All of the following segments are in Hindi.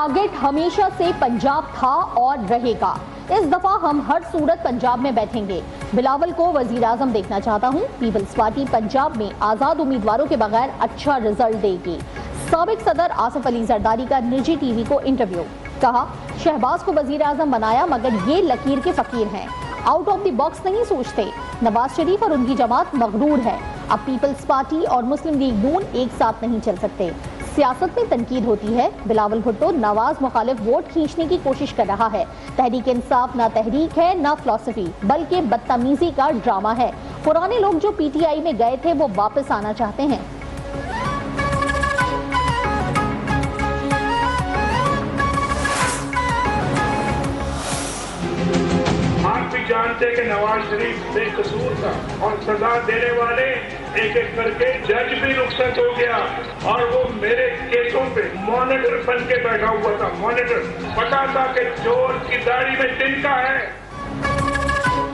टारगेट हमेशा से पंजाब था और रहेगा। इस दफा हम हर सूरत पंजाब में बैठेंगे। बिलावल को वजीर आजम देखना चाहता हूँ। पीपल्स पार्टी पंजाब में आजाद उम्मीदवारों के बगैर अच्छा रिजल्ट देगी। साबिक सदर आसिफ अली जरदारी का निजी टीवी को इंटरव्यू। कहा, शहबाज को वजीर आजम बनाया मगर ये लकीर के फकीर हैं, आउट ऑफ द बॉक्स नहीं सोचते। नवाज शरीफ और उनकी जमात मगरूर है। अब पीपल्स पार्टी और मुस्लिम लीग नून एक साथ नहीं चल सकते। सियासत में तनकीद होती है। बिलावल भुट्टो नवाज मुखालिफ वोट खींचने की कोशिश कर रहा है। तहरीक इंसाफ ना तहरीक है ना फिलॉसफी, बल्कि बदतमीजी का ड्रामा है। पुराने लोग जो पीटीआई में गए थे वो वापस आना चाहते हैं। आप भी जानते कि नवाज शरीफ बेकसूर था और सजा देने वाले एक एक करके जज भी रुखसत हो गया और वो मेरे केसों पे मॉनिटर बन के बैठा हुआ था। मॉनिटर पता था कि चोर की दाढ़ी में तिनका है।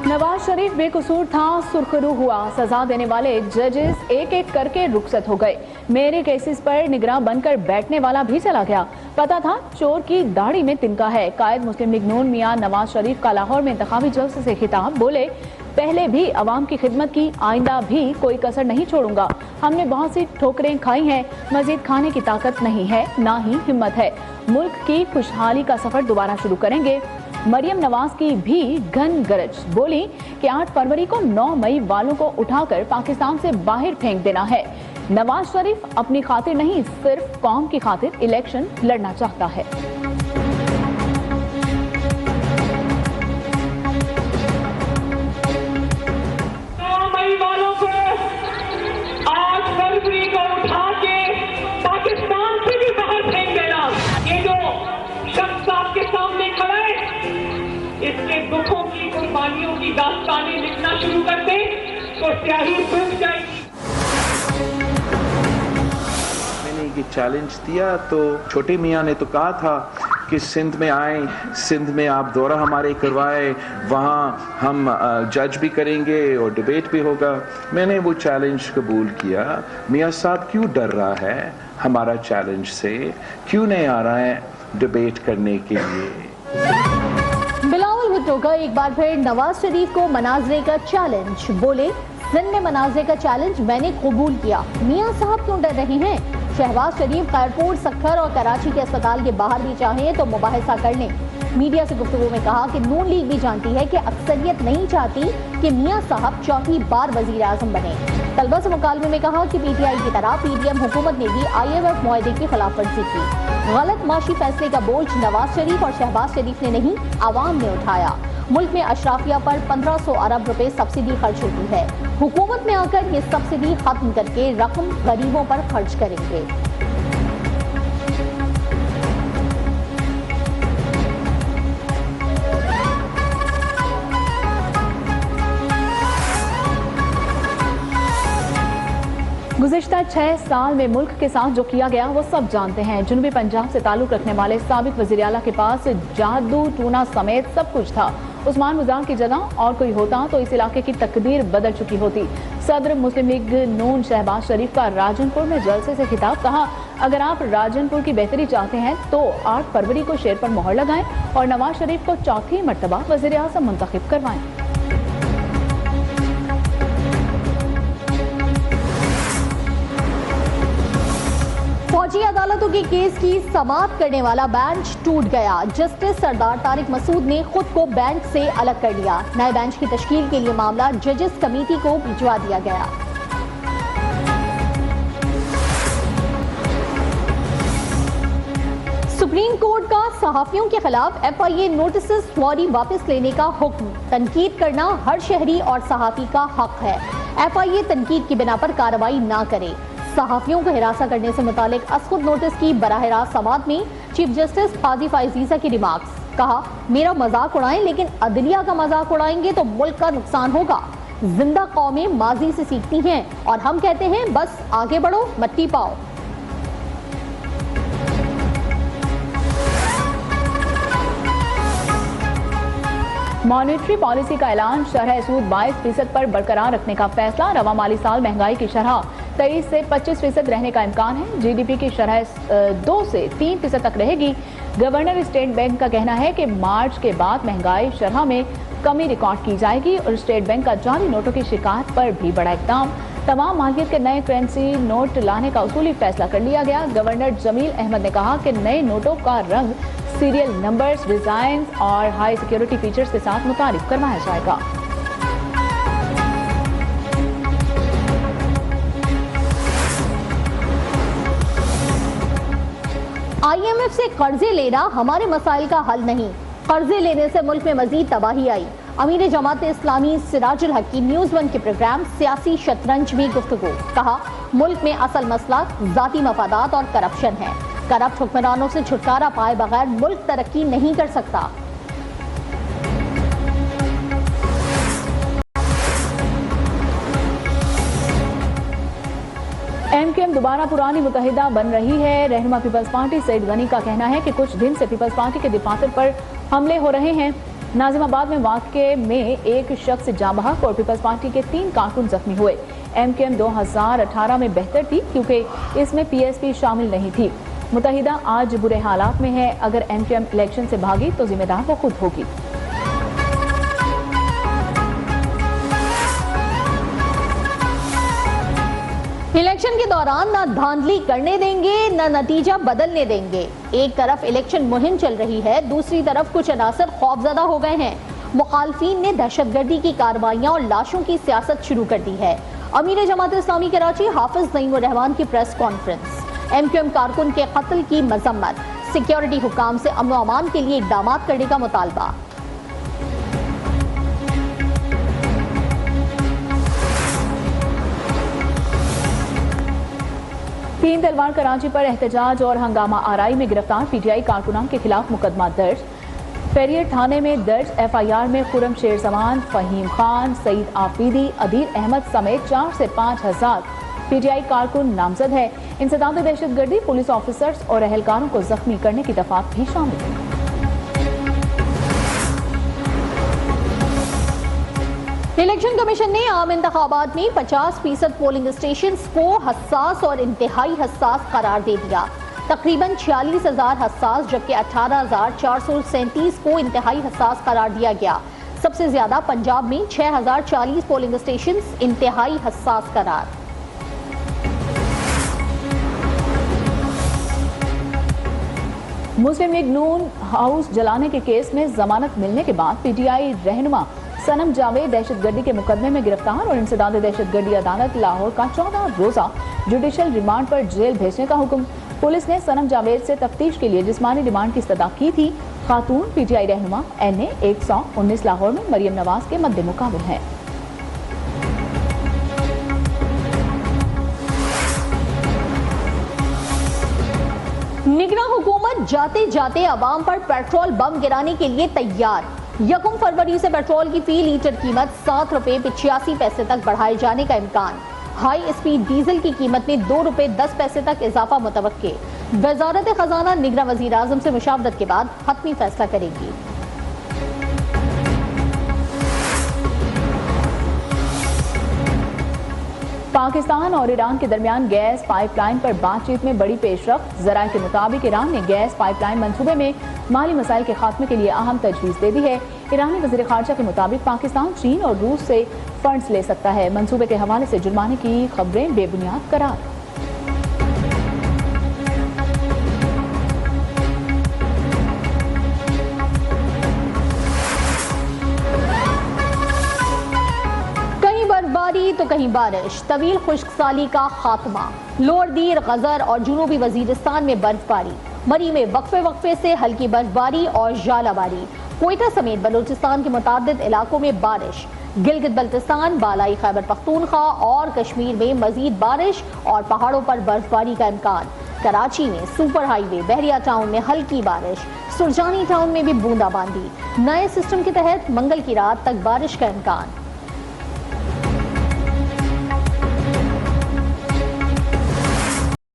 नवाज शरीफ बेकसूर था, सुरखरू हुआ। सजा देने वाले जजेस एक एक करके रुखसत हो गए। मेरे केसेस पर निगरान बनकर बैठने वाला भी चला गया। पता था चोर की दाढ़ी में तिनका है। कायद मुस्लिम लीग नून मियां नवाज शरीफ का लाहौर में इंतखाबी जलसे से खिताब। बोले, पहले भी अवाम की खिदमत की, आइंदा भी कोई कसर नहीं छोड़ूंगा। हमने बहुत सी ठोकरें खाई हैं, मजीद खाने की ताकत नहीं है, ना ही हिम्मत है। मुल्क की खुशहाली का सफर दोबारा शुरू करेंगे। मरियम नवाज की भी घन गरज। बोली कि 8 फरवरी को 9 मई वालों को उठाकर पाकिस्तान से बाहर फेंक देना है। नवाज शरीफ अपनी खातिर नहीं, सिर्फ कौम की खातिर इलेक्शन लड़ना चाहता है। 9 मई वालों को 8 फरवरी को उठा के पाकिस्तान से भी बाहर फेंक देना। ये जो शख्स आपके सामने खड़ा है, इसके दुखों की, कुर्बानियों की दास्तानें लिखना शुरू कर दे तो स्याही सूख जाएगी। मैंने ये चैलेंज दिया तो छोटे मियाँ ने तो कहा था कि सिंध में आए, सिंध में आप दौरा हमारे करवाए, वहाँ हम जज भी करेंगे और डिबेट भी होगा। मैंने वो चैलेंज कबूल किया। मियाँ साहब क्यों डर रहा है हमारा चैलेंज से, क्यों नहीं आ रहा है डिबेट करने के लिए? बिलावल भुट्टो का एक बार फिर नवाज शरीफ को मनाजरे का चैलेंज। बोले, सिंध में मनाजरे का चैलेंज मैंने कबूल किया। मियाँ साहब क्यों डर रहे हैं? शहबाज शरीफ खैरपुर, सक्खर और कराची के अस्पताल के बाहर भी चाहें तो मुबाहिसा कर लें। मीडिया से गुफ्तगू में कहा कि नून लीग भी जानती है कि अक्सरियत नहीं चाहती कि मियाँ साहब चौथी बार वजीर आजम बने। तलबा से मुकालमे में कहा कि पीटीआई की तरह पीडीएम हुकूमत ने भी IMF मुआहदे की खिलाफ वर्जी की। गलत माशी फैसले का बोझ नवाज शरीफ और शहबाज शरीफ ने नहीं, आवाम ने उठाया। मुल्क में अशराफिया पर 1500 अरब रुपए सब्सिडी खर्च होती है। हुकूमत में आकर ये सब्सिडी खत्म करके रकम गरीबों पर खर्च करेंगे। गुज़िश्ता 6 साल में मुल्क के साथ जो किया गया वो सब जानते हैं। जनूबी पंजाब से ताल्लुक़ रखने वाले साबिक वज़ीर आला के पास जादू टूना समेत सब कुछ था। उस्मान मुज़ार की जगह और कोई होता तो इस इलाके की तकदीर बदल चुकी होती। सदर मुस्लिम लीग नून शहबाज शरीफ का राजनपुर में जलसे से खिताब। कहा, अगर आप राजनपुर की बेहतरी चाहते हैं तो 8 फरवरी को शेर पर मोहर लगाएं और नवाज शरीफ को चौथी मरतबा वज़ीर आज़म मुंतखब करवाएं। फौजी अदालतों के केस की समाप्त करने वाला बेंच टूट गया। जस्टिस सरदार तारिक मसूद ने खुद को बेंच से अलग कर लिया। नए बेंच की तश्कील के लिए मामला जजेस कमेटी को भिजवा दिया गया। सुप्रीम कोर्ट का सहाफियों के खिलाफ FIA नोटिस फौरी वापस लेने का हुक्म। तनकीद करना हर शहरी और सहाफी का हक है। FIA तनकीद की बिना पर कार्रवाई ना करे। सहाफियों को हिरासा करने से मुतालिक असखुद नोटिस की बराह रास्त समाअत में चीफ जस्टिस काजी फायजीजा की रिमार्क्स। कहा, मेरा मजाक उड़ाएं लेकिन अदलिया का मजाक उड़ाएंगे तो मुल्क का नुकसान होगा। जिंदा कौमें माजी से सीखती हैं और हम कहते हैं बस आगे बढ़ो, मट्टी पाओ। मॉनेटरी पॉलिसी का ऐलान। शरह सूद 22% पर बरकरार रखने का फैसला। रवा माली साल महंगाई की शरह 23 से 25% रहने का इम्कान है। GDP की शरह 2 से 3% तक रहेगी। गवर्नर स्टेट बैंक का कहना है कि मार्च के बाद महंगाई शरह में कमी रिकॉर्ड की जाएगी और स्टेट बैंक का जाली नोटों की शिकायत पर भी बड़ा इक़दाम। तमाम मालियत के नए करेंसी नोट लाने का उसूली फैसला कर लिया गया। गवर्नर जमील अहमद ने कहा कि नए नोटों का रंग, सीरियल नंबर्स, डिजाइन और हाई सिक्योरिटी फीचर्स के साथ मुतारिफ करवाया जाएगा। IMF से कर्जे लेना हमारे मसाइल का हल नहीं, कर्जे लेने से मुल्क में मजीद तबाही आई। अमीर जमात इस्लामी सिराजुल हक की न्यूज़ 1 के प्रोग्राम सियासी शतरंज में गुफ्तगू। कहा, मुल्क में असल मसला जाती मफादात और करप्शन है। करप्ट हुक्मरानों से छुटकारा पाए बगैर मुल्क तरक्की नहीं कर सकता। MQM दोबारा पुरानी मुत्तहिदा बन रही है। रहनुमा पीपल्स पार्टी सईद गनी का कहना है कि कुछ दिन से पीपल्स पार्टी के दफातर पर हमले हो रहे हैं। नाजिमाबाद में वाक़े में एक शख्स जाँ बहक और पीपल्स पार्टी के 3 कारकुन जख्मी हुए। MQM 2018 में बेहतर थी क्योंकि इसमें PSP शामिल नहीं थी। मुत्तहिदा आज बुरे हालात में है। अगर MQM इलेक्शन से भागी तो जिम्मेदार वो खुद होगी। इलेक्शन के दौरान ना धांधली करने देंगे, ना नतीजा बदलने देंगे। एक तरफ इलेक्शन मुहिम चल रही है, दूसरी तरफ कुछ अनासर खौफजदा हो गए हैं। मुखालफीन ने दहशतगर्दी की कार्रवाइयां और लाशों की सियासत शुरू कर दी है। अमीर जमात इस्लामी कराची हाफिज नईमुर रहमान की प्रेस कॉन्फ्रेंस। MQM कारकुन के कत्ल की मजम्मत, सिक्योरिटी हुकाम से अमन अमान के लिए इकदाम करने का मुतालबा। तीन तलवार कराची पर एहतजाज और हंगामा आराई में गिरफ्तार PTI कारकुनान के खिलाफ मुकदमा दर्ज। फेरियर थाने में दर्ज FIR में खुरम शेर जमान, फहीम खान, सईद आफरीदी, अदील अहमद समेत 4 से 5 हजार PTI कारकुन नामजद है। इंसदाद दहशतगर्दी, पुलिस ऑफिसर्स और अहलकारों को जख्मी करने की दफात भी शामिल है। इलेक्शन कमीशन ने आम इंतखाबात में 50% पोलिंग स्टेशन को हसास और इंतहाई हसास करार दे दिया। तकरीबन 46,000 हसास जबकि 18,437 को इंतहाई हसास करार दिया गया। सबसे ज्यादा पंजाब में 6,040 पोलिंग स्टेशन इंतहाई हसास करार। मुस्लिम लीग नून हाउस जलाने के केस में जमानत मिलने के बाद PTI रहनुमा सनम जावेद दहशतगर्दी के मुकदमे में गिरफ्तार और इंसदाद दहशतगर्दी अदालत लाहौर का 14 रोजा जुडिशल रिमांड पर जेल भेजने का हुक्म। पुलिस ने सनम जावेद से तफ्तीश के लिए जिस्मानी रिमांड की इस्तदा की थी। खातून PTI रहनुमा NA 119 लाहौर में मरियम नवाज के मद्दे मुकाबिल है। निगरान हुकूमत जाते जाते अवाम पर पेट्रोल बम गिराने के लिए तैयार। 1 फरवरी से पेट्रोल की फी लीटर कीमत 7 रुपए 85 पैसे तक बढ़ाए जाने का इम्कान। हाई स्पीड डीजल की कीमत में 2 रुपए 10 पैसे तक इजाफा मुतवक्के। वजारत खजाना निगरान वजीर आजम से मुशावरत के बाद हतमी फैसला करेगी। पाकिस्तान और ईरान के दरमियान गैस पाइपलाइन पर बातचीत में बड़ी पेशरफ्त। जराये के मुताबिक ईरान ने गैस पाइपलाइन मंसूबे में माली मसाइल के खात्मे के लिए अहम तजवीज़ दे दी है। ईरानी वज़ीर ख़ारजा के मुताबिक पाकिस्तान चीन और रूस से फंड्स ले सकता है। मंसूबे के हवाले से जुर्माने की खबरें बेबुनियाद करार। तो कहीं बारिश, तवील खुश्कसाली का खात्मा। लोअर दीर, गजर और जुनूबी वजीरिस्तान में बर्फबारी। मरी में वक्फे वक्फे से हल्की बर्फबारी और जालाबारी। कोयटा समेत बलूचिस्तान के मुतादिद इलाकों में बारिश। गिलगित बल्तिस्तान, बालाई खैबर पख्तूनख्वा और कश्मीर में मजीद बारिश और पहाड़ों पर बर्फबारी का इम्कान। कराची में सुपर हाईवे, बहरिया टाउन में हल्की बारिश, सुरजानी टाउन में भी बूंदाबांदी। नए सिस्टम के तहत मंगल की रात तक बारिश का इम्कान।